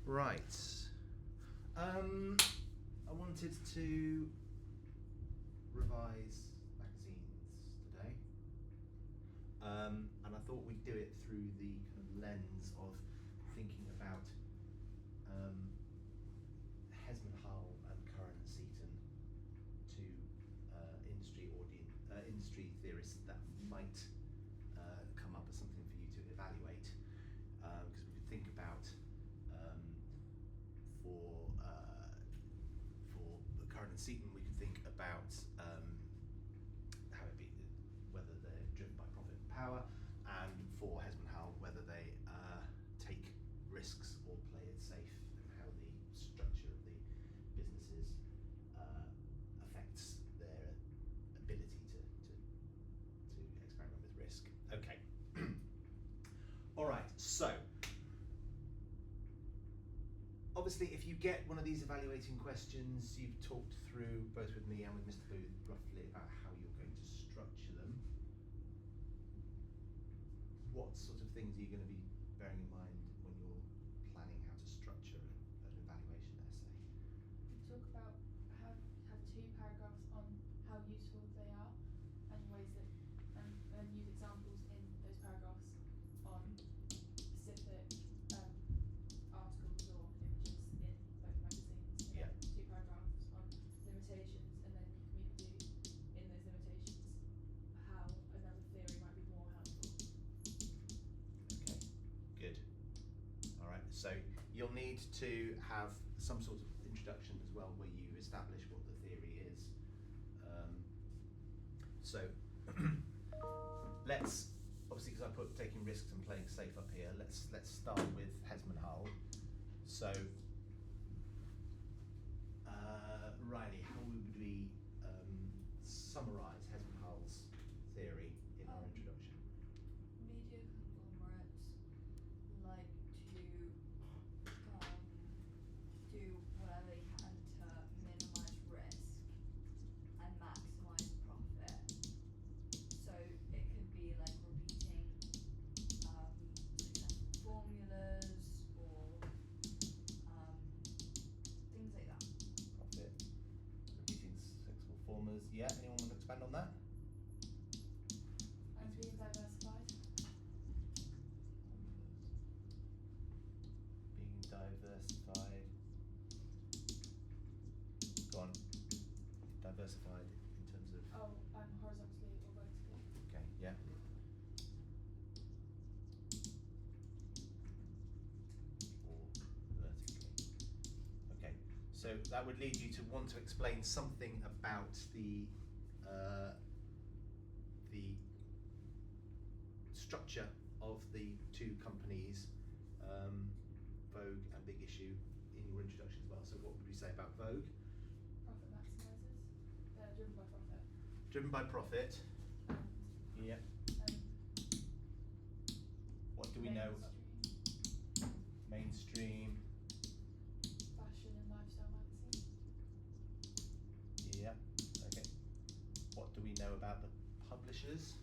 Right. I wanted to revise magazines today, and I thought we'd do it through the kind of lens of thinking about Hesm and Hull and Curran and Seaton, two industry theorists that might come up as something for you to evaluate, because we could think about for Curran and Seaton, we could think about how it be, whether they're driven by profit and power, and for Hesm and Hull, whether they take risks or play it safe, and how the structure of the businesses affects their ability to experiment with risk. Okay. All right. So, obviously, if you get one of these evaluating questions, you've talked through, both with me and with Mr. Booth, roughly about how you're going to structure them. What sort of things are you going to be bearing in mind when you're planning how to structure an evaluation essay? We talk about have 2 paragraphs on how useful they are and ways that, and use examples in those paragraphs on specific articles or images in both magazines. And Yeah. 2 paragraphs on limitations, and then you can maybe do in those limitations how another theory might be more helpful. Okay, good. All right, so you'll need to have some sort of introduction as well, where you establish what the theory is. So let's, obviously, because I put taking risks and playing safe up here, let's start with Hesm and Hull. So Riley, how would we summarise Hesm and Hull's theory in our introduction? Media conglomerates like to do whatever they can to minimise risk and maximise profit. So it could be like repeating successful formulas or things like that. Profit, repeating successful formulas. Yeah, anyone want to expand on that? And being diversified. Being diversified. Go on. Diversified in terms of. Horizontally or vertically. Okay, yeah. Or vertically. Okay, so that would lead you to want to explain something about the structure of the 2 companies, Vogue and Big Issue, in your introduction as well. So what would we say about Vogue? Profit maximisers. They're driven by profit. Driven by profit. And Yeah. What do we know? Mainstream. Fashion and lifestyle magazine. Yeah. Okay. What do we know about the publishers?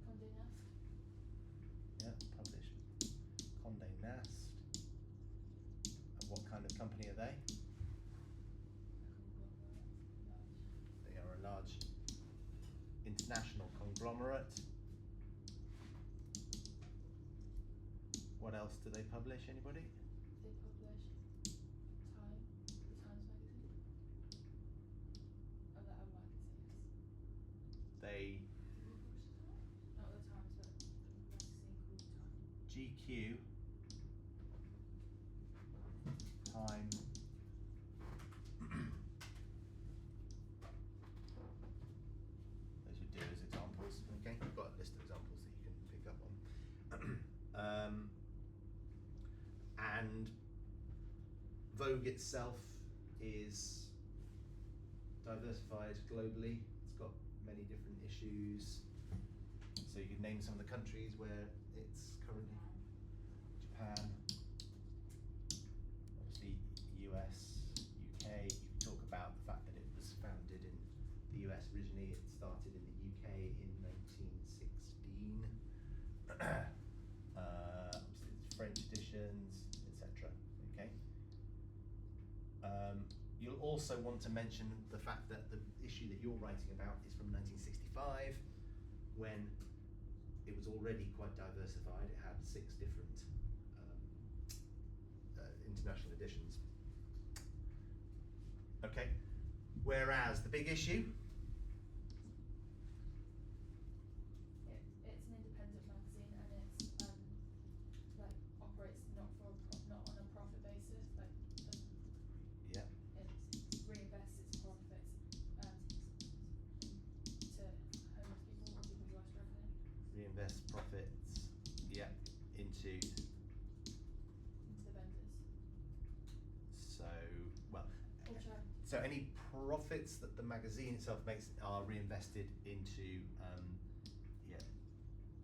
Condé Nast. Yeah, published. Condé Nast. And what kind of company are they? They are a large international conglomerate. What else do they publish? Anybody? They publish Time, the Times magazine. Oh, that other magazine, yes. They Not the Times, but a magazine called Time. GQ, Time, those would do as examples. Okay, we've got a list of examples that you can pick up on. And Vogue itself is diversified globally. It's got many different issues. So you could name some of the countries where it's currently. Japan, obviously US, UK. You can talk about the fact that it was founded in the US originally. It started in the UK in 1916. Obviously, it's French editions, etc. Okay. You'll also want to mention the fact that the issue that you're writing about is from 1965, when it was already quite diversified. It had 6 different international editions. Okay, whereas the big issue, It's an independent magazine, and it's like operates not on a profit basis. Like doesn't yeah, it reinvests its profits to homeless people or people who are struggling. reinvest profits, yeah, into, Into the vendors so, well, or charity. so any profits that the magazine itself makes are reinvested into yeah,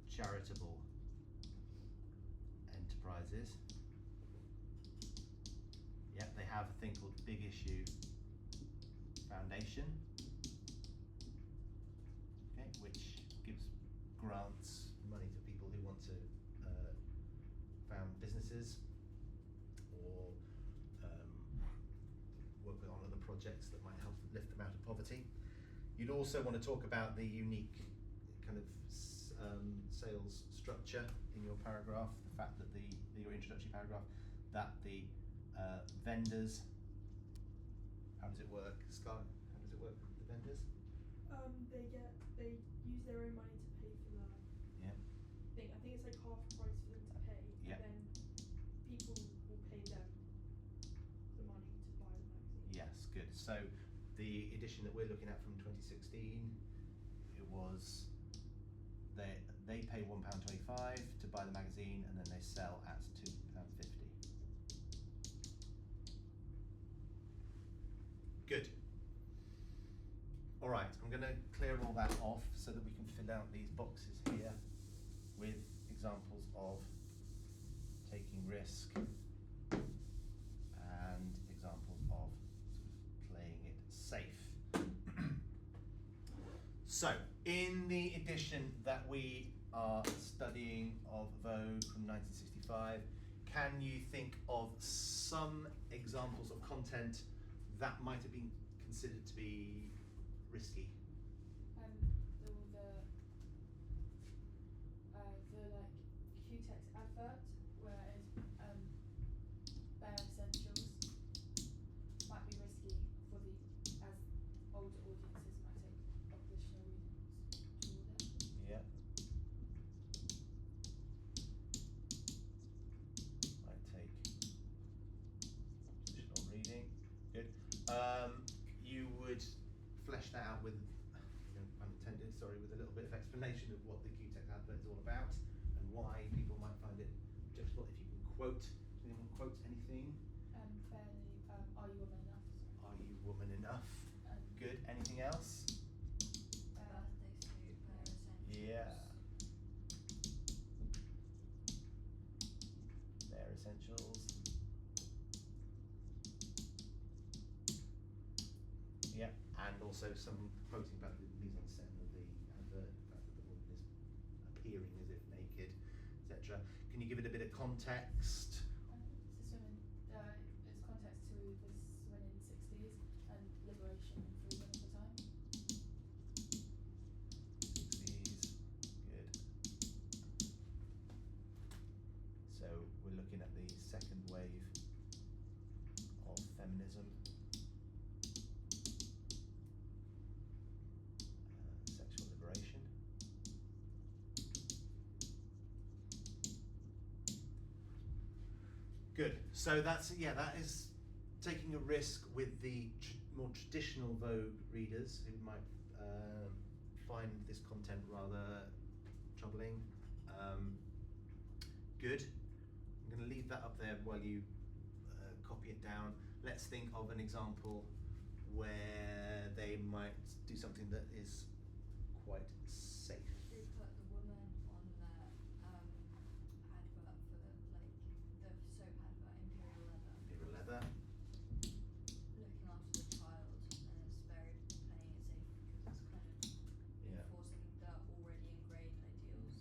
charitable enterprises. Yeah, they have a thing called Big Issue Foundation, okay, which gives grants, money to people who want to found businesses or work on other projects that might help lift them out of poverty. You'd also want to talk about the unique kind of sales structure in your paragraph, the fact that your introductory paragraph, that the vendors, how does it work, Scott? How does it work with the vendors? They use their own money to pay for the Yeah. thing. I think it's like half price for them to pay, Yeah. and then people will pay them the money to buy the magazine. Yes, good. So the edition that we're looking at from 2016, it was they pay £1.25 to buy the magazine, and then they sell at £2.50. Good. All right, I'm going to clear all that off so that we can fill out these boxes here with examples of taking risk and examples of sort of playing it safe. So, in the edition that we are studying of Vogue from 1965, can you think of some examples of content that might have been considered to be risky? The like Q-Tex advert where it's bare essentials might be risky for as older audiences might take oppositional readings toward it. Yeah. Might take traditional reading. Good. You would flesh that out with, unintended, sorry, with a little bit of explanation of what the Q-Tex advert is all about and why people might find it objectionable. If you can quote, does anyone quote anything? Fairly, are you woman enough? Are you woman enough? Good. Anything else? Birthday suit, bare essentials. Yeah. Bare essentials. Yeah, and also some quoting about the mise en scène of the advert, the fact that the woman is appearing as if naked, etc. Can you give it a bit of context? It's a swimming, it's context to this women in the 60s and liberation and freedom at the time. 60s, good. So we're looking at the second wave of feminism. Sexual liberation. Good. So that is taking a risk with the more traditional Vogue readers who might find this content rather troubling. Good. I'm going to leave that up there while you copy it down. Let's think of an example where they might do something that is quite safe. They put the woman on the advert for the soap advert, Imperial Leather, Imperial Leather. looking after the child, and it's very playing it safe because it's kind of Yeah. enforcing the already ingrained ideals.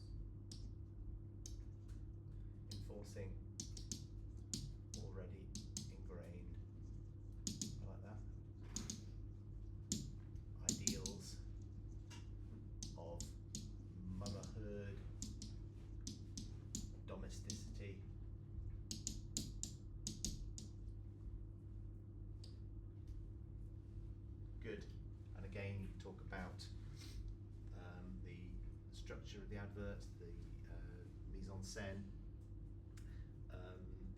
Enforcing already ingrained. I like that. structure of the advert, the mise en scène,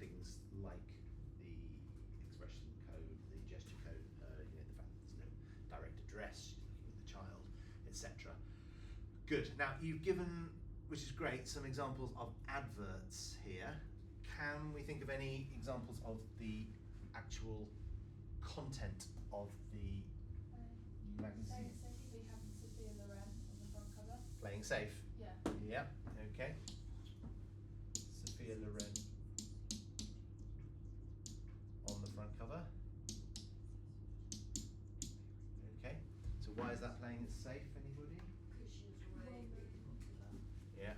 things like the expression code, the gesture code, you know, the fact that there's no direct address, she's looking at the child, etc. Good. Now you've given, which is great, some examples of adverts here. Can we think of any examples of the actual content of the magazine? So we have Sophia Loren on the front cover. Playing safe. Yeah. Yeah. Okay. Sophia Loren on the front cover. Okay. So why is that playing it safe? Anybody? Because she was already really popular. Yeah.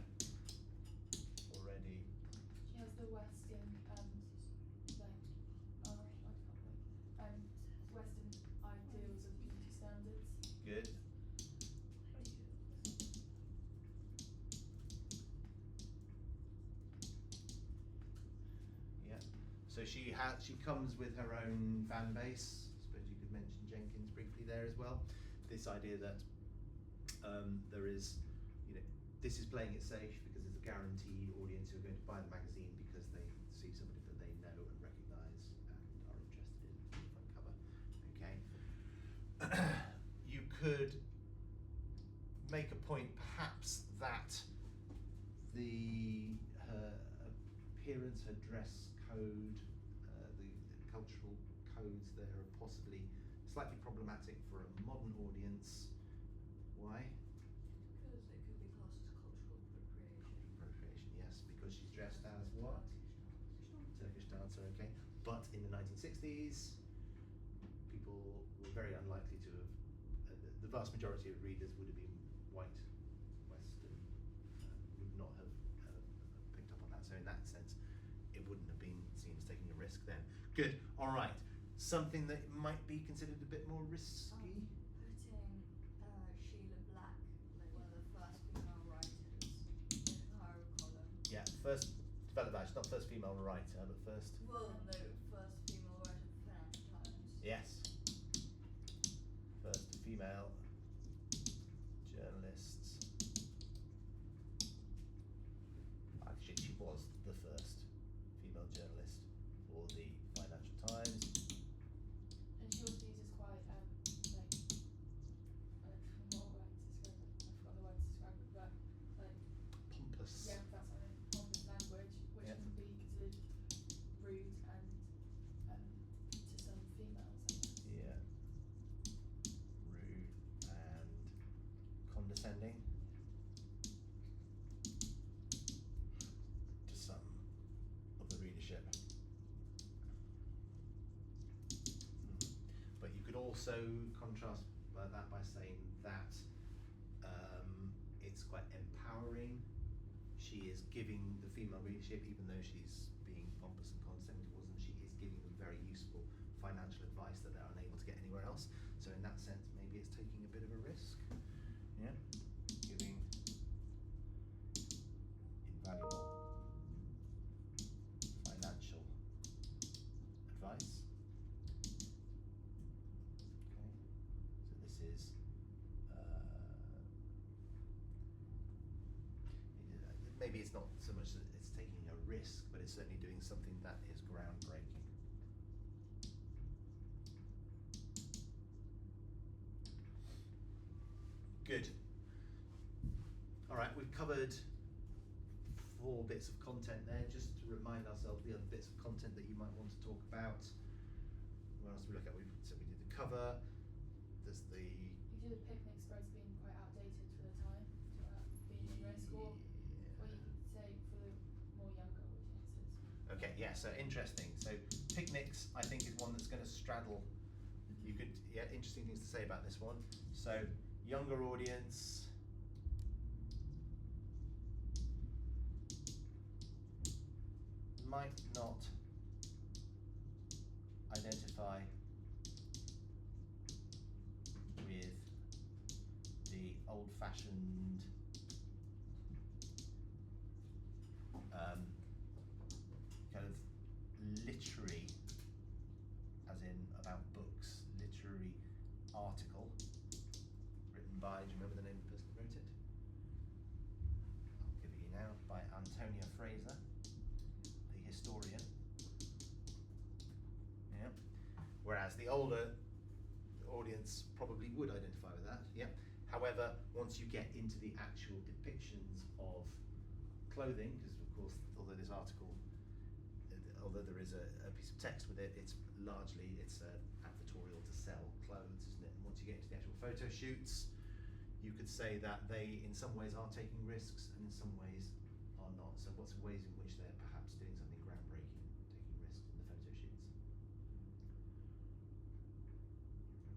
Already. She has the Western, Western ideals of beauty standards. Good. Yeah. So she comes with her own fan base. I suppose you could mention Jenkins briefly there as well. This idea that there is, you know, this is playing it safe because there's a guaranteed audience who are going to buy the magazine because they see somebody that they know and recognise and are interested in the front cover. Okay. You could make a point perhaps that her appearance, her dress code, the cultural codes there are possibly slightly problematic for a modern audience. Why? Because it could be classed as cultural appropriation. Appropriation, yes, because she's dressed as what? Turkish dancer, okay. But in the 1960s, people were very unlikely to have, the vast majority of readers would have been white, Western, would not have picked up on that. So in that sense, it wouldn't have been seen as taking a risk then. Good, all right. Something that might be considered a bit more risky? Putting Sheila Black, like one of the first female writers, in her column. Yeah, first developed that, she's not first female writer, but first. Well, no, first female writer for Financial Times. Yes. First female journalist. Actually, she was the first female journalist for the Financial Times. And she also uses quite from what word to describe it. I forgot the word to describe it, but Pompous. yeah, that's what I mean. Pompous language, which Yeah. can be considered rude and to some females, I guess. Yeah. Rude and condescending to some of the readership. But you could also contrast that by saying that it's quite empowering. She is giving the female readership, even though she's being pompous and condescending towards them, she is giving them very useful financial advice that they're unable to get anywhere else. So in that sense, maybe it's taking a bit of a risk. Yeah, giving invaluable financial advice. Okay, so this is maybe it's not so much that it's taking a risk, but it's certainly doing something that is groundbreaking. Good. All right, we've covered 4 bits of content there, just to remind ourselves the other bits of content that you might want to talk about. What else did we look at? We did the cover, there's the... You do the picnic spreads being quite outdated for the time, being in risk, or you could say for the more younger audiences. Okay, yeah, so interesting. So picnics, I think, is one that's going to straddle. You could, yeah, interesting things to say about this one. So younger audience. Might not identify with the old-fashioned kind of literary, as in about books, literary article written by, do you remember the name of the person who wrote it? Whereas the older audience probably would identify with that, yeah. However, once you get into the actual depictions of clothing, because of course, although this article, although there is a piece of text with it, it's largely, it's an advertorial to sell clothes, isn't it? And once you get into the actual photo shoots, you could say that they, in some ways, are taking risks, and in some ways are not. So what's ways in which they're perhaps doing something groundbreaking, taking risks in the photo shoots?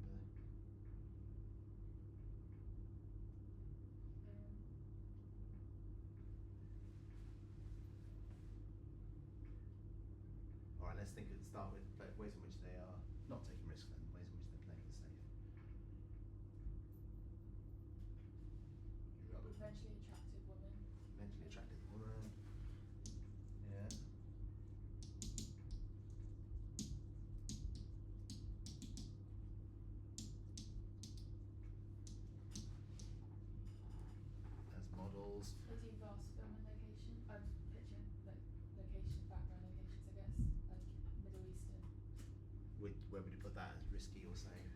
Remember? All right, let's start with ways in which they are not taking risks, then ways in which they're playing it safe. You got Eventually attractive woman. mentally attractive woman. Yeah. As models. They do vast film and location. Picture like location, background locations, I guess, like Middle Eastern. Where would you put that, as risky or safe?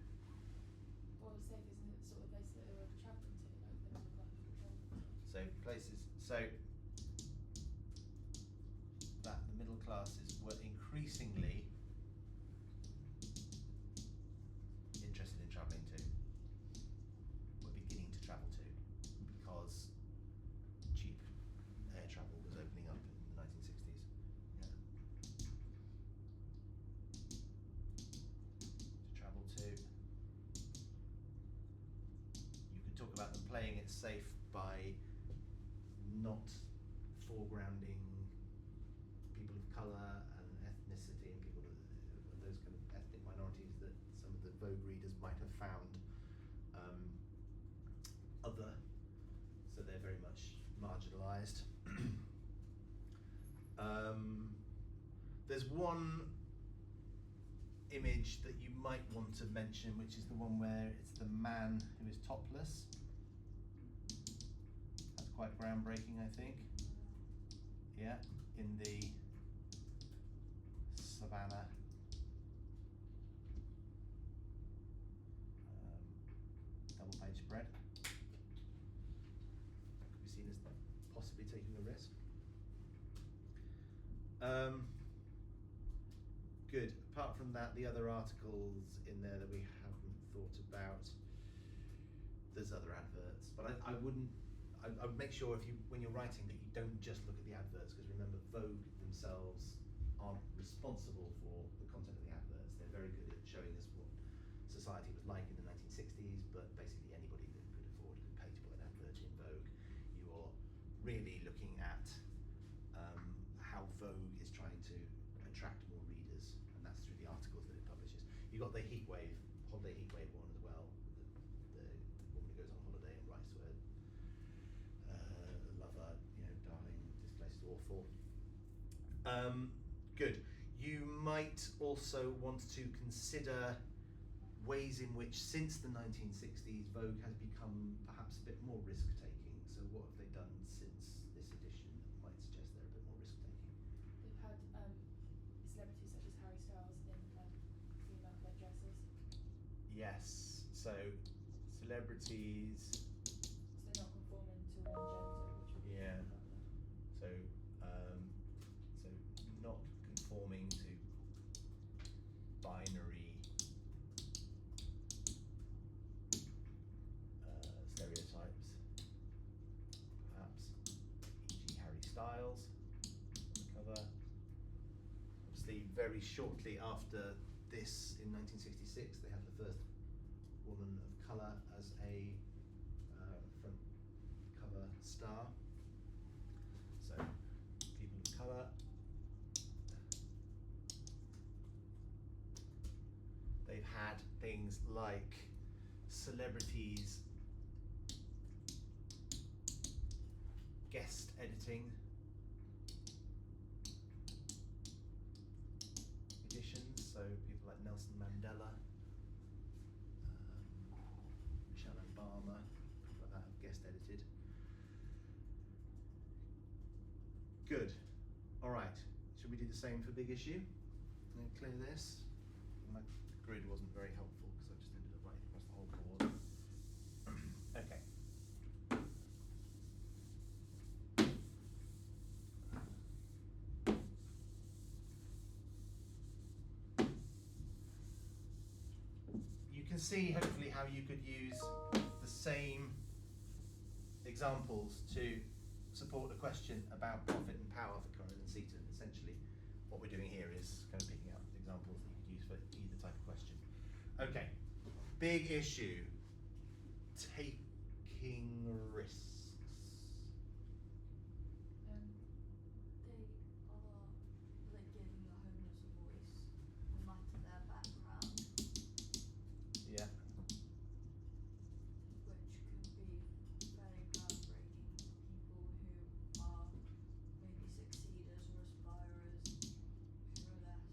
Or safe, isn't it? The sort of place that they were travelling to, like the middle class people travelling to. So places, so that the middle classes were increasingly interested in travelling to, were beginning to travel to, because cheap air travel was opening up in the 1960s. Yeah. To travel to. You could talk about them playing it safe by not foregrounding people of colour and ethnicity and people and those kind of ethnic minorities that some of the Vogue readers might have found other, so they're very much marginalised. There's one image that you might want to mention, which is the one where it's the man who is topless. That's quite groundbreaking, I think. Yeah, in the savannah. Double page spread. That could be seen as possibly taking a risk. Good. Apart from that, the other articles in there that we haven't thought about, there's other adverts, but I wouldn't. I would make sure when you're writing that you don't just look at the adverts, because remember, Vogue themselves aren't responsible for the content of the adverts. They're very good at showing us what society was like in the 1960s, but basically anybody that could afford could pay to put an advert in Vogue. You're really looking at how Vogue is trying to attract more readers, and that's through the articles that it publishes. You've got the holiday heatwave one as well. The woman who goes on holiday and writes to her lover, darling, this place is awful. Good. You might also want to consider ways in which, since the 1960s, Vogue has become perhaps a bit more risk-taking. So what have they done since this edition that might suggest they're a bit more risk-taking? They've had celebrities such as Harry Styles in female led dresses. Yes. So celebrities. So they're not conforming to one gender, which would be Yeah. a problem. So not conforming to binary stereotypes, perhaps. E.g. Harry Styles on the cover. Obviously, very shortly after this, in 1966, they had the first woman of colour as a front cover star. So, people of colour. They've had things like celebrities guest editing editions, so people like Nelson Mandela, Michelle Obama, people like that have guest edited. Good. All right. Should we do the same for big issue? And clear this. Am I grid wasn't very helpful because I just ended up writing across the whole board. Okay. You can see hopefully how you could use the same examples to support a question about profit and power for Curran and Seaton. Essentially, what we're doing here is kind of picking out examples that you could use for either type of question. Okay, big issue, taking risks. They are like giving the homeless a voice, no matter their background, Yeah. which could be very groundbreaking for people who are maybe succeeders or aspirers who are less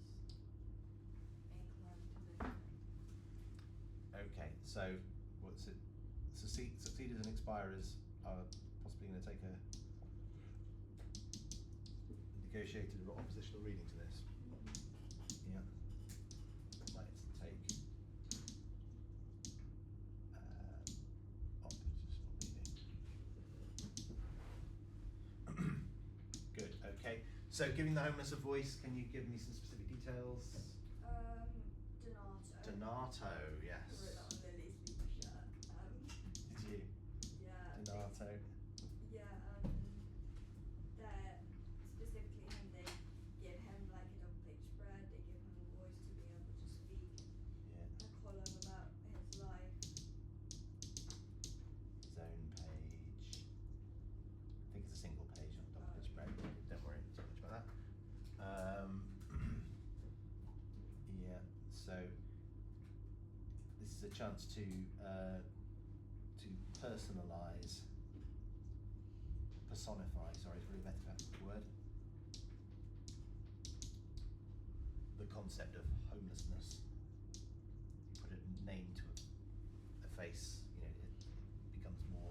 inclined to listen. Okay, so what's it? Succeeders and expirers are possibly going to take a negotiated or oppositional reading to this. Yeah. Might take oppositional reading. Good. Okay. So, giving the homeless a voice. Can you give me some specific details? Donato. Donato. I Yes. wrote that on Lily's sleeper shirt. Did you? Yeah. Donato. They're specifically him. They give him like a double-page spread. They give him a voice to be able to speak. Yeah. A column about his life. His own page. I think it's a single page, not a double page spread. Don't worry too much about that. Yeah. So this is a chance to personalise, personify. Sorry, it's really better to have the word. The concept of homelessness. You put a name to a face. You know, it becomes more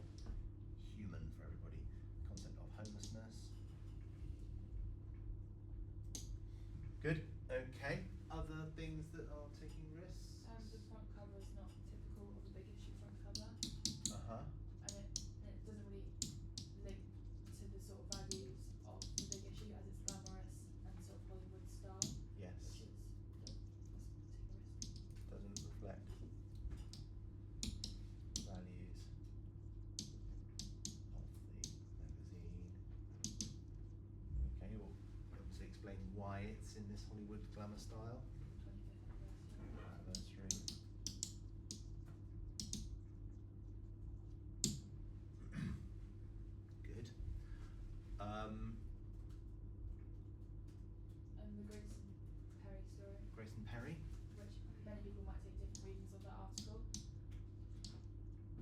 human for everybody. Concept of homelessness. Good. Okay. Other things that are taking risks. The front cover is not typical of a big issue front cover, Uh-huh. and it doesn't really link to the sort of values of the big issue as it's glamorous and sort of Hollywood style, Yes. which is that's taking a risk. Doesn't reflect values of the magazine. Okay, well, obviously explain why it's in this Hollywood glamour style. 25th anniversary. Anniversary. Good. And the Grace and Perry story, Grace and Perry. which many people might take different readings of that article.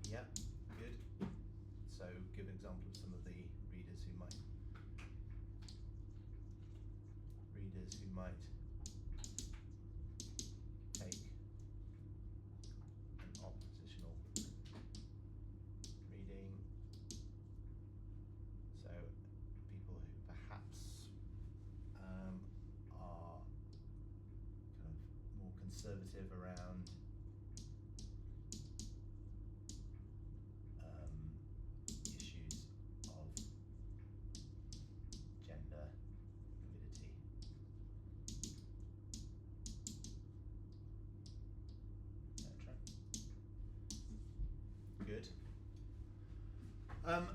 Yeah, good. So give an example of some of the readers who might take an oppositional reading. So people who perhaps are kind of more conservative around issues of gender fluidity. Etc. Good.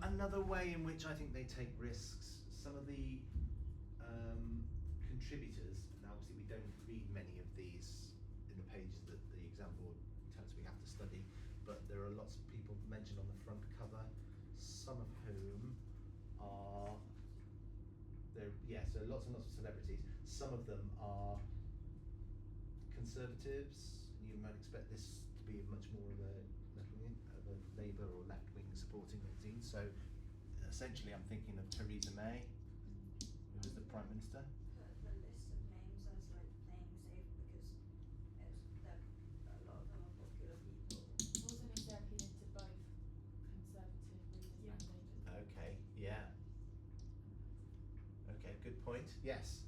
Another way in which I think they take risks, some of the contributors, now obviously we don't read many of these in the pages that the exam board tells us we have to study, but there are lots of people mentioned on the front cover, some of whom are, so lots and lots of celebrities. Some of them are conservatives. You might expect this to be much more of a left-wing, of a Labour or left-wing supporting magazine. So essentially I'm thinking of Theresa May, who was the Prime Minister. Put the list of names as like playing safe because a lot of them are popular people. Also means they're appealing to both conservative readers and Labour. Okay, yeah. Okay, good point. Yes.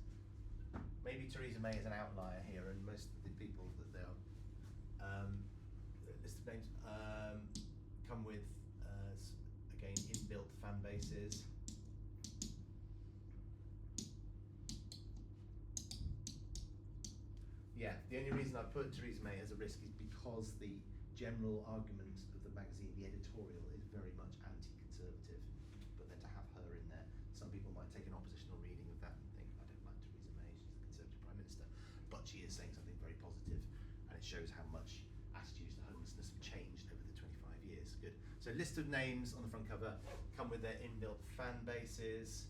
Maybe Theresa May is an outlier here, and most of the people that they are list of names come with again inbuilt fan bases. Yeah, the only reason I put Theresa May as a risk is because the general argument of the magazine, the editorial, is very much anti-conservative. But then to have her in there, some people might take an oppositional reading of that and think, I don't like Theresa May, she's the Conservative Prime Minister. But she is saying something very positive, and it shows how much attitudes to homelessness have changed over the 25 years. Good. So list of names on the front cover come with their inbuilt fan bases.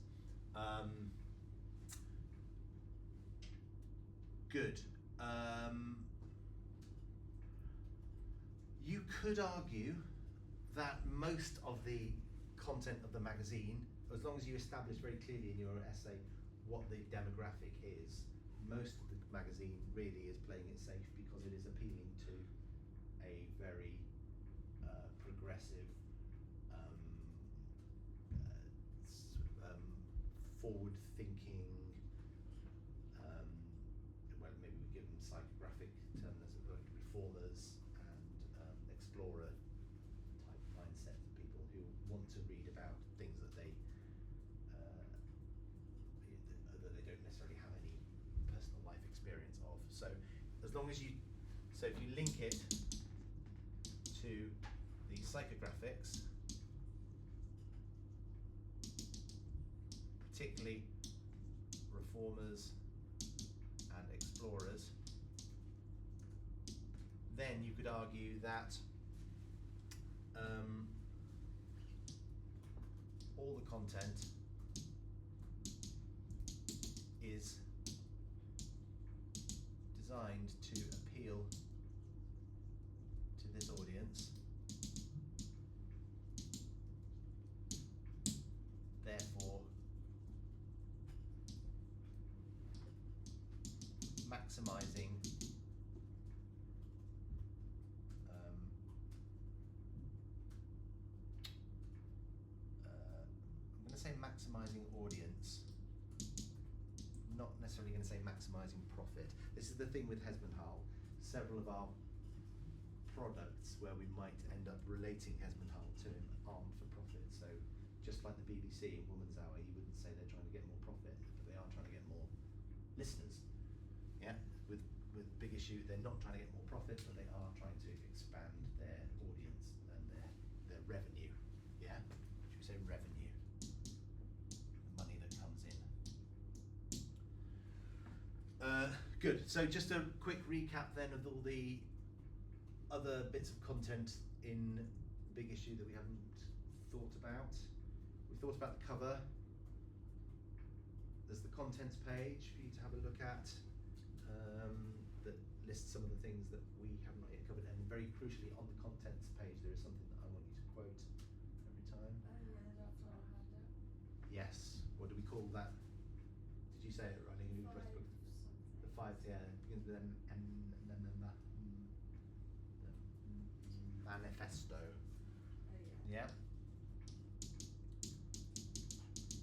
Good. You could argue that most of the content of the magazine, as long as you establish very clearly in your essay what the demographic is, most of the magazine really is playing it safe because it is appealing to a very progressive, forward-thinking, well, maybe we give them psychographic terms as like reformers and explorer type mindset of people who want to read about things that they don't necessarily have any personal life experience of. So as long as so if you link it to the psychographics, particularly reformers and explorers, then you could argue that all the content is designed to appeal to this audience, therefore maximising I'm going to say maximising audience, not necessarily going to say maximising profit. This is the thing with Hesm and Hull. Several of our products where we might end up relating Hesm and Hull to him aren't for profit. So just like the BBC in Woman's Hour, you wouldn't say they're trying to get more profit, but they are trying to get more listeners. Yeah, with Big Issue, they're not trying to get more profit, but they are trying to expand their audience and their revenue. Yeah, should we say revenue? The money that comes in. Good. So just a quick recap then of all the other bits of content in the Big Issue that we haven't thought about. We've thought about the cover. There's the contents page for you to have a look at, that lists some of the things that we have not yet covered, and very crucially on the contents page there is something that I want you to quote every time. Oh yeah, that's our handout. Yes. What do we call that? Did you say it right? You press the five, yeah, it begins with manifesto. Oh yeah. Yeah.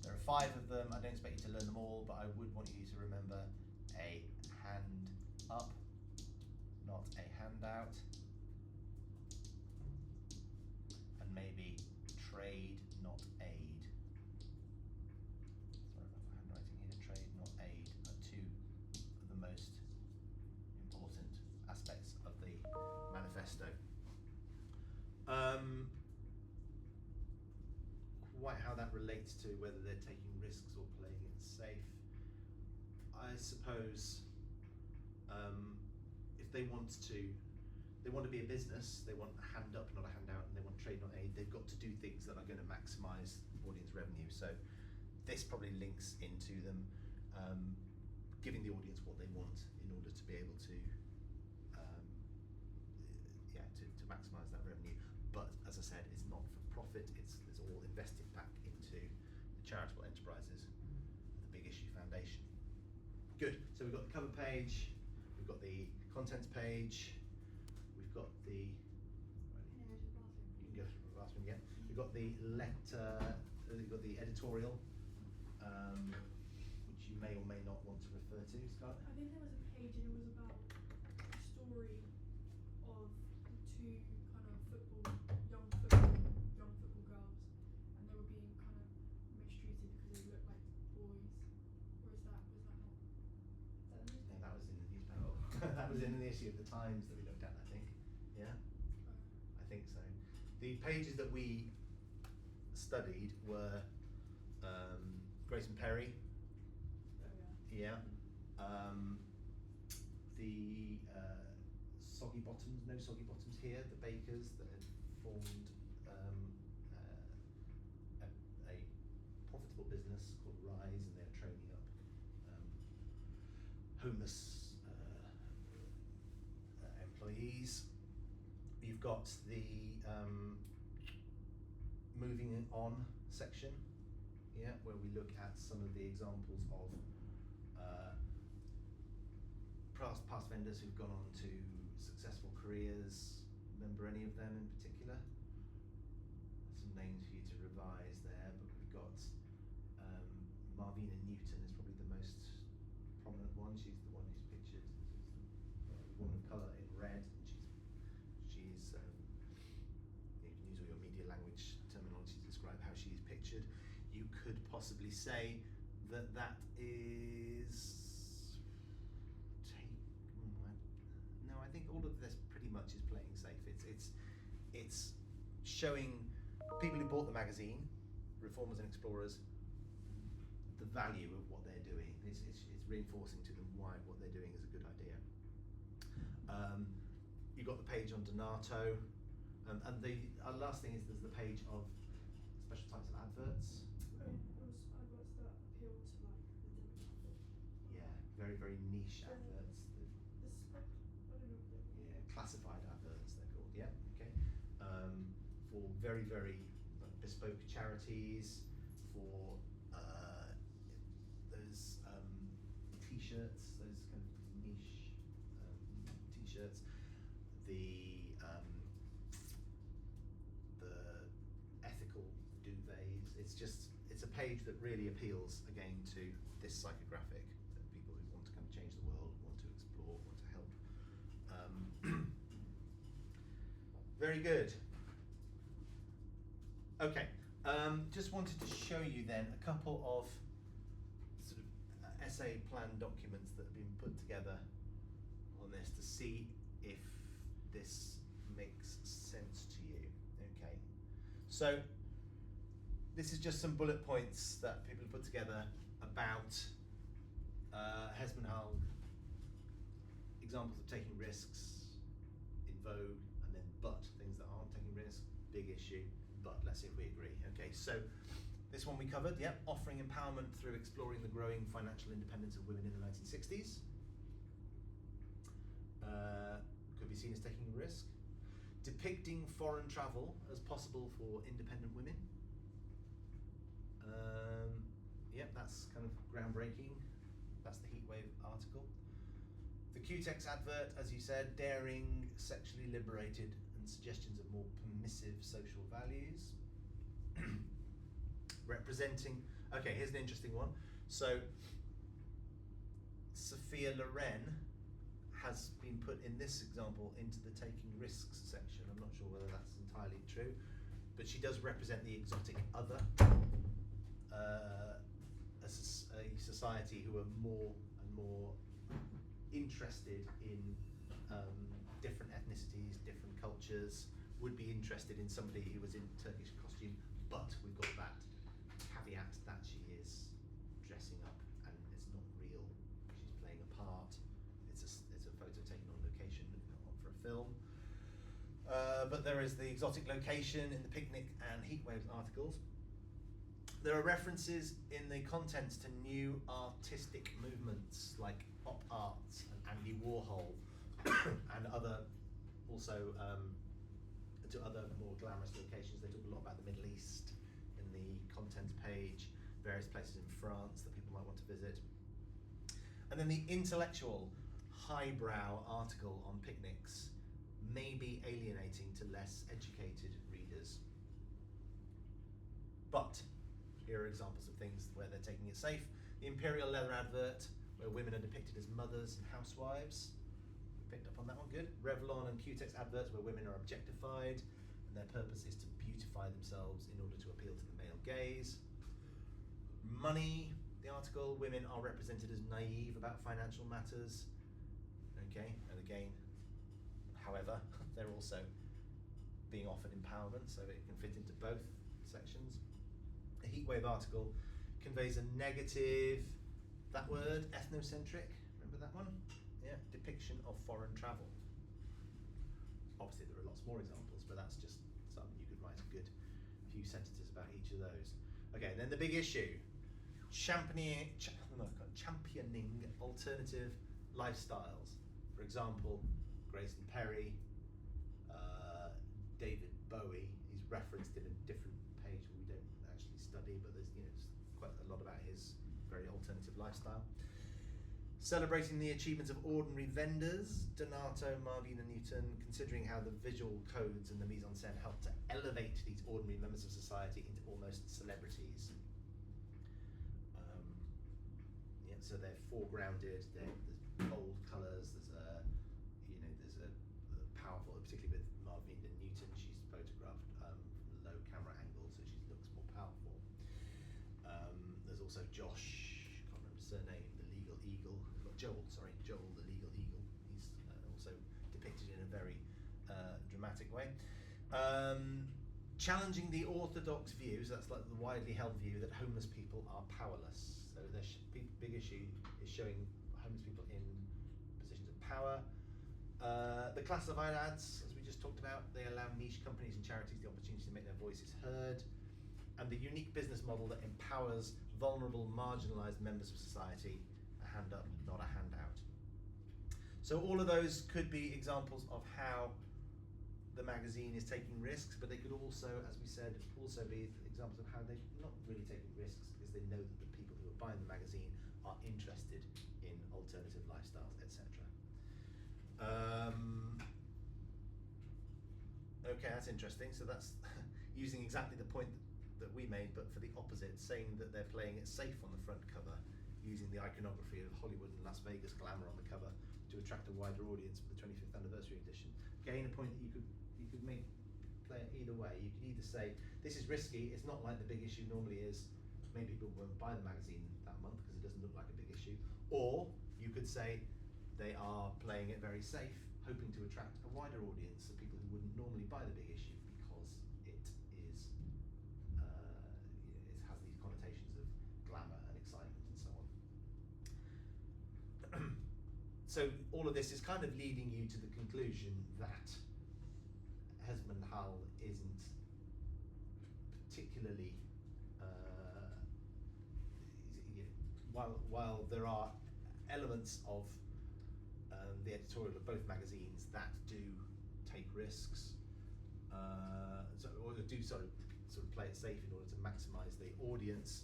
There are 5 of them. I don't expect you to learn them all, but I would want you to remember a hand up, not a handout, and maybe trade, not aid. Sorry about the handwriting here. Trade, not aid are 2 of the most important aspects of the manifesto. Quite how that relates to whether they're taking risks or playing it safe, I suppose. If they want to be a business, they want a hand up, not a handout, and they want trade, not aid, they've got to do things that are going to maximise audience revenue. So this probably links into them giving the audience what they want in order to be able to maximise that revenue. But as I said, it's not for profit, it's all invested back into the charitable enterprises of the Big Issue Foundation. Good. So we've got the cover page, we've got the contents page, we've got the you can go to the bathroom again. We've got the letter, we've got the editorial, which you may or may not want to refer to, Scott. I think there was a page and it was about a story of That was in the issue of the Times that we looked at, I think. Yeah, I think so. The pages that we studied were Grace and Perry. Oh yeah. Yeah. The Soggy Bottoms, no Soggy Bottoms here, the bakers that had formed a profitable business called Rise, and they're training up homeless employees. You've got the moving on section, yeah, where we look at some of the examples of past vendors who've gone on to successful careers. Remember any of them in particular? Some names for you to revise there, but we've got Marvina Newton is probably the most prominent one. She's the one who's pictured as the woman of colour in red, and she's you can use all your media language terminology to describe how she's pictured. You could possibly say that that is no, I think all of this pretty much is playing safe. It's showing people who bought the magazine, Reformers and Explorers, the value of what they're doing. It's reinforcing to them why what they're doing is a good idea. You've got the page on Donato, and the last thing is there's the page of special types of adverts. Adverts that appeal to like the demographic. Yeah, very, very niche adverts. I don't know what they're Yeah, classified adverts they're called. Yeah, okay. For very, very bespoke charities, for those t-shirts, those kind of niche t-shirts, the ethical duvets. It's a page that really appeals again to this psychographic, people who want to kind of change the world, want to explore, want to help. Very good. Okay, just wanted to show you then a couple of sort of essay plan documents that have been put together on this to see if this makes sense to you. Okay, so this is just some bullet points that people have put together about Hesm and Hal, examples of taking risks in vogue, and then but things that aren't taking risks, big issue, but let's see if we agree. Okay, so this one we covered, yep, offering empowerment through exploring the growing financial independence of women in the 1960s. Could be seen as taking a risk. Depicting foreign travel as possible for independent women. Yep, that's kind of groundbreaking. That's the Heatwave article. The Q-Tex advert, as you said, daring, sexually liberated, and suggestions of more permissive social values. Representing, okay, here's an interesting one. So, Sophia Loren has been put in this example into the taking risks section. I'm not sure whether that's entirely true, but she does represent the exotic other, a society who are more and more interested in different ethnicities, different cultures, would be interested in somebody who was in Turkish costume, but we've got that caveat that she is dressing up and it's not real. She's playing a part. It's a photo taken on location, not for a film. But there is the exotic location in the Picnic and Heatwaves articles. There are references in the contents to new artistic movements like pop art and Andy Warhol and other, also to other more glamorous locations. They talk a lot about the Middle East in the contents page, various places in France that people might want to visit. And then the intellectual highbrow article on picnics may be alienating to less educated readers. But here are examples of things where they're taking it safe. The Imperial Leather advert, where women are depicted as mothers and housewives. We picked up on that one, good. Revlon and Q-Tex adverts, where women are objectified, and their purpose is to beautify themselves in order to appeal to the male gaze. Money, the article, women are represented as naive about financial matters. Okay, and again, however, they're also being offered empowerment, so it can fit into both sections. A heatwave article conveys a negative, that word, ethnocentric, remember that one? Yeah, depiction of foreign travel. Obviously there are lots more examples, but that's just something you could write a good few sentences about each of those. Okay, and then the big issue, championing alternative lifestyles. For example, Grayson Perry, David Bowie, he's referenced in a different page we don't actually study, but there's quite a lot about his very alternative lifestyle. Celebrating the achievements of ordinary vendors, Donato, Marvina Newton, considering how the visual codes and the mise en scène help to elevate these ordinary members of society into almost celebrities. So they're foregrounded, there's bold colours, there's a powerful, particularly with Marvina Newton, she's photographed from a low camera angle, so she looks more powerful. There's also Josh, can't remember his surname, the Legal Eagle. Joel the Legal Eagle. He's also depicted in a very dramatic way. Challenging the orthodox views, that's like the widely held view that homeless people are powerless. So the big issue is showing homeless people in positions of power. The classified ads, as we just talked about, they allow niche companies and charities the opportunity to make their voices heard. And the unique business model that empowers vulnerable, marginalised members of society, a hand up, not a handout. So all of those could be examples of how the magazine is taking risks, but they could also, as we said, also be examples of how they're not really taking risks because they know that the people who are buying the magazine are interested in alternative lifestyles, etc. Okay, that's interesting. So that's using exactly the point that we made, but for the opposite, saying that they're playing it safe on the front cover, using the iconography of Hollywood and Las Vegas glamour on the cover to attract a wider audience for the 25th anniversary edition. Again, a point that you could play it either way. You could either say, this is risky, it's not like the big issue normally is, maybe people won't buy the magazine that month because it doesn't look like a big issue. Or you could say, they are playing it very safe, hoping to attract a wider audience of people who wouldn't normally buy the big issue because it is, it has these connotations of glamour and excitement and so on. So all of this is kind of leading you to the conclusion that Hesm and Hull isn't particularly, while there are elements of the editorial of both magazines that do take risks, or do sort of play it safe in order to maximise the audience.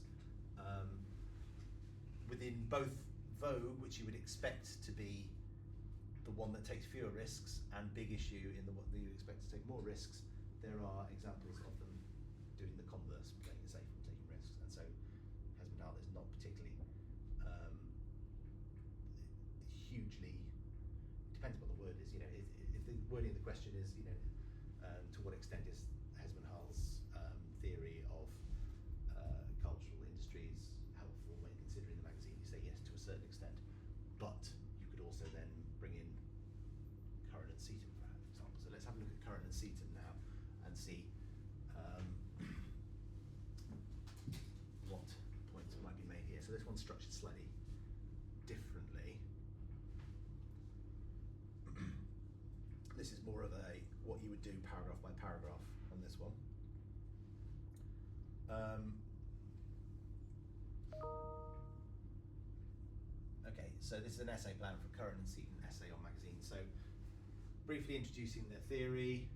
Within both Vogue, which you would expect to be the one that takes fewer risks, and Big Issue in the one that you expect to take more risks, there are examples of them doing the converse, playing it safe and taking risks. And so Hesm and Hull is not particularly hugely, depends what the word is, if the wording of the question is, to what extent is Hesm and Hull's theory of cultural industries helpful when considering the magazine, you say yes to a certain extent, but you could also then bring in Curran and Seaton, for example. So let's have a look at Curran and Seaton now and see what points might be made here. So this one's structured slightly differently. This is more of what you would do paragraph by paragraph on this one. Okay, so this is an essay plan for Curran and Seaton, essay on magazine. So briefly introducing their theory,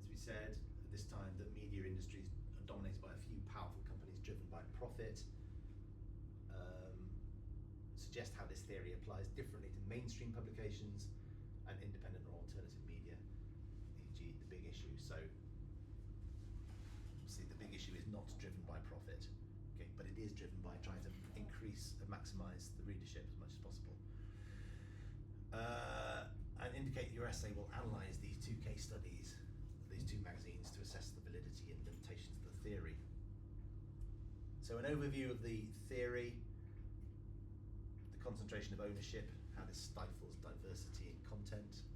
as we said, at this time that media industries are dominated by a few powerful companies driven by profit. Suggest how this theory applies differently to mainstream publications and independent or alternative media, e.g. the Big Issue. So see, the Big Issue is not driven by profit, okay, but it is driven by trying to increase and maximise the readership as much as possible. And indicate your essay will analyse these two case studies, these two magazines, to assess the validity and limitations of the theory. So an overview of the theory, the concentration of ownership, how this stifles diversity in content.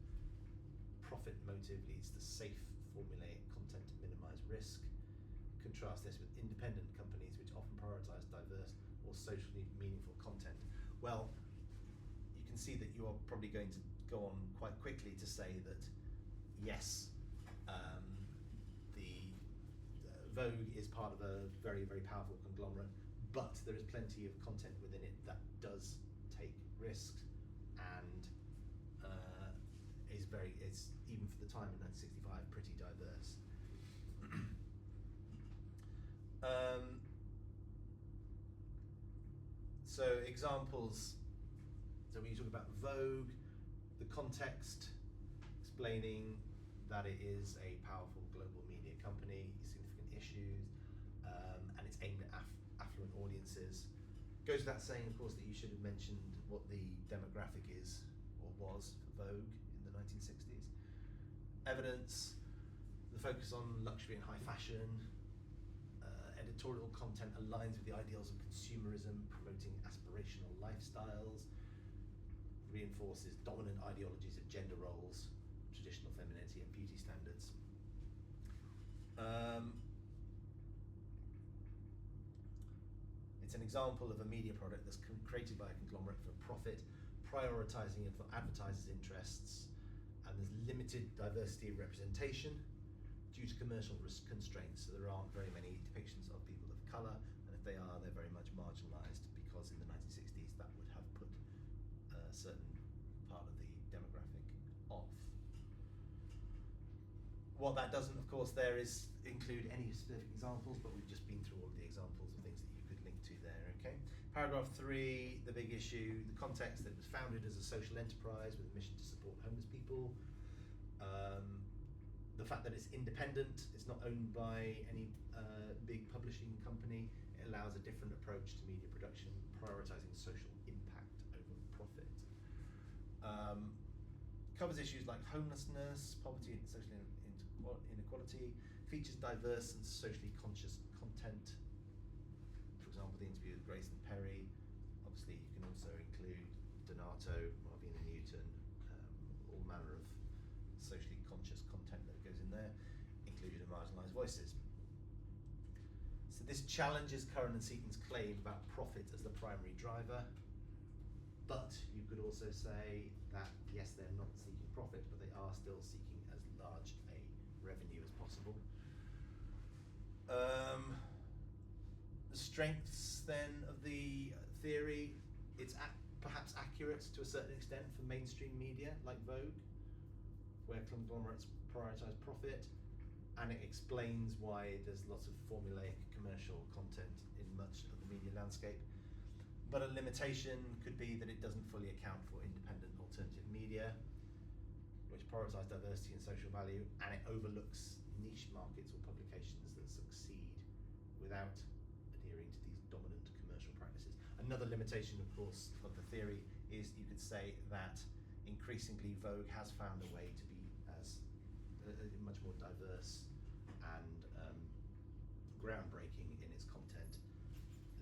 Profit motive leads to safe, formulaic content to minimize risk. Contrast this with independent companies which often prioritize diverse or socially meaningful content. Well, you can see that you are probably going to go on quite quickly to say that yes, the Vogue is part of a very, very powerful conglomerate, but there is plenty of content within it that does take risks and it's even for the time in 1965 pretty diverse. So examples, so when you talk about Vogue, the context explaining that it is a powerful global media company, significant issues, and it's aimed at affluent audiences. Goes without saying, of course, that you should have mentioned what the demographic is or was for Vogue in the 1960s. Evidence, the focus on luxury and high fashion. Editorial content aligns with the ideals of consumerism, promoting aspirational lifestyles, reinforces dominant ideologies of gender roles, traditional femininity and beauty standards. It's an example of a media product that's created by a conglomerate for profit, prioritizing it for advertisers' interests, and there's limited diversity of representation due to commercial constraints. So there aren't very many depictions of people of colour, and if they are, they're very much marginalised because in the 1960s that would have put a certain part of the demographic off. What that doesn't, of course, there is include any specific examples, but we've just been through all of the examples of things that you could link to there, okay? Paragraph 3, the big issue, the context that it was founded as a social enterprise with a mission to support homeless people. The fact that it's independent, it's not owned by any big publishing company, it allows a different approach to media production, prioritising social impact over profit. Covers issues like homelessness, poverty and social inequality, features diverse and socially conscious content. For example, the interview with Grace and Perry. Obviously, you can also include Donato, Marvina Newton, all manner of socially conscious content that goes in there, included in marginalised voices. So this challenges Curran and Seaton's claim about profit as the primary driver, but you could also say that yes, they're not seeking profit, but they are still seeking as large a revenue as possible. The strengths then of the theory, it's perhaps accurate to a certain extent for mainstream media like Vogue, where conglomerates prioritise profit, and it explains why there's lots of formulaic commercial content in much of the media landscape. But a limitation could be that it doesn't fully account for independent alternative media, which prioritise diversity and social value, and it overlooks niche markets or publications that succeed without adhering to these dominant commercial practices. Another limitation, of course, of the theory is you could say that increasingly Vogue has found a way to be as much more diverse and groundbreaking in its content.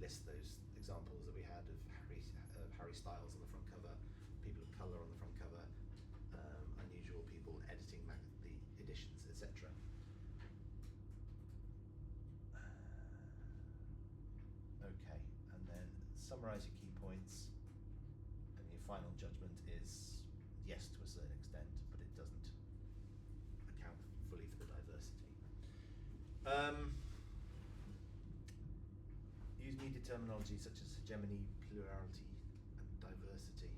List those examples that we had of Harry Styles on the front cover, people of colour on the front cover, unusual people editing the editions, etc. Okay, and then summarise your key points, and your final judgment is yes to a certain extent, but it doesn't account fully for the diversity. Use media terminology such as hegemony, plurality, and diversity.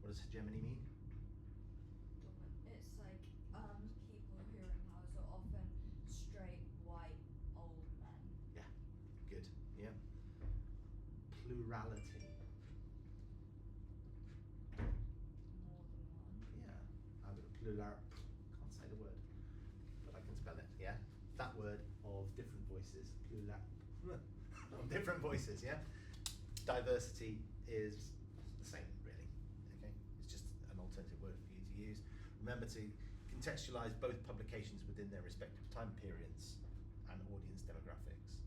What does hegemony mean? It's like people who are in power, so often straight, white, old men. Yeah, good. Yeah. Plurality. More than one. Yeah. I'm gonna can't say the word, but I can spell it. Yeah. That word of different voices. Of different voices. Yeah. Diversity is the same, really. Okay. It's just an alternative word for you to use. Remember to contextualize both publications within their respective time periods and audience demographics.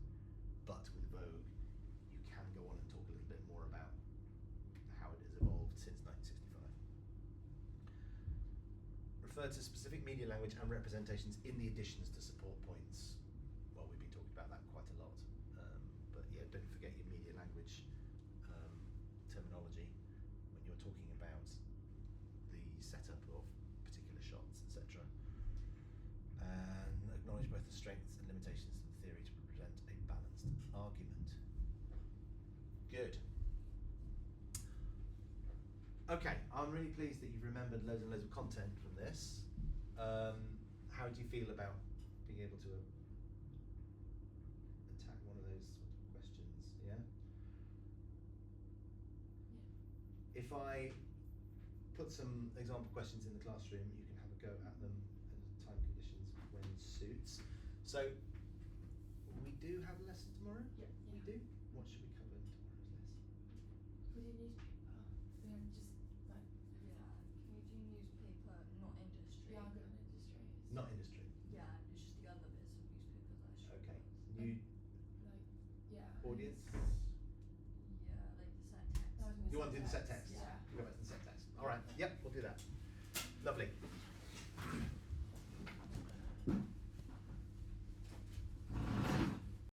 But with Vogue, you can go on and talk a little bit more about how it has evolved since refer to specific media language and representations in the additions to support points. Well, we've been talking about that quite a lot. But yeah, don't forget your media language terminology when you're talking about the setup of particular shots, etc. And acknowledge both the strengths and limitations of the theory to present a balanced argument. Good. Okay, I'm really pleased that you've remembered loads and loads of content from this. How do you feel about being able to attack one of those sort of questions? Yeah? Yeah. If I put some example questions in the classroom, you can have a go at them and time conditions when suits. So, we do have a lesson tomorrow? Yeah. We do? What should we cover in tomorrow's lesson? Could you newspaper? Then just like Yeah. Can we do newspaper, not industry? yeah, I'm good on industry. Not industry. Yeah, it's just the other bits of newspapers I struggle Okay. with. New Like yeah. audience? Yeah, like the set text. I was gonna You want to do the set text? Yeah. You go back to the set text. Alright, yep, we'll do that. Lovely.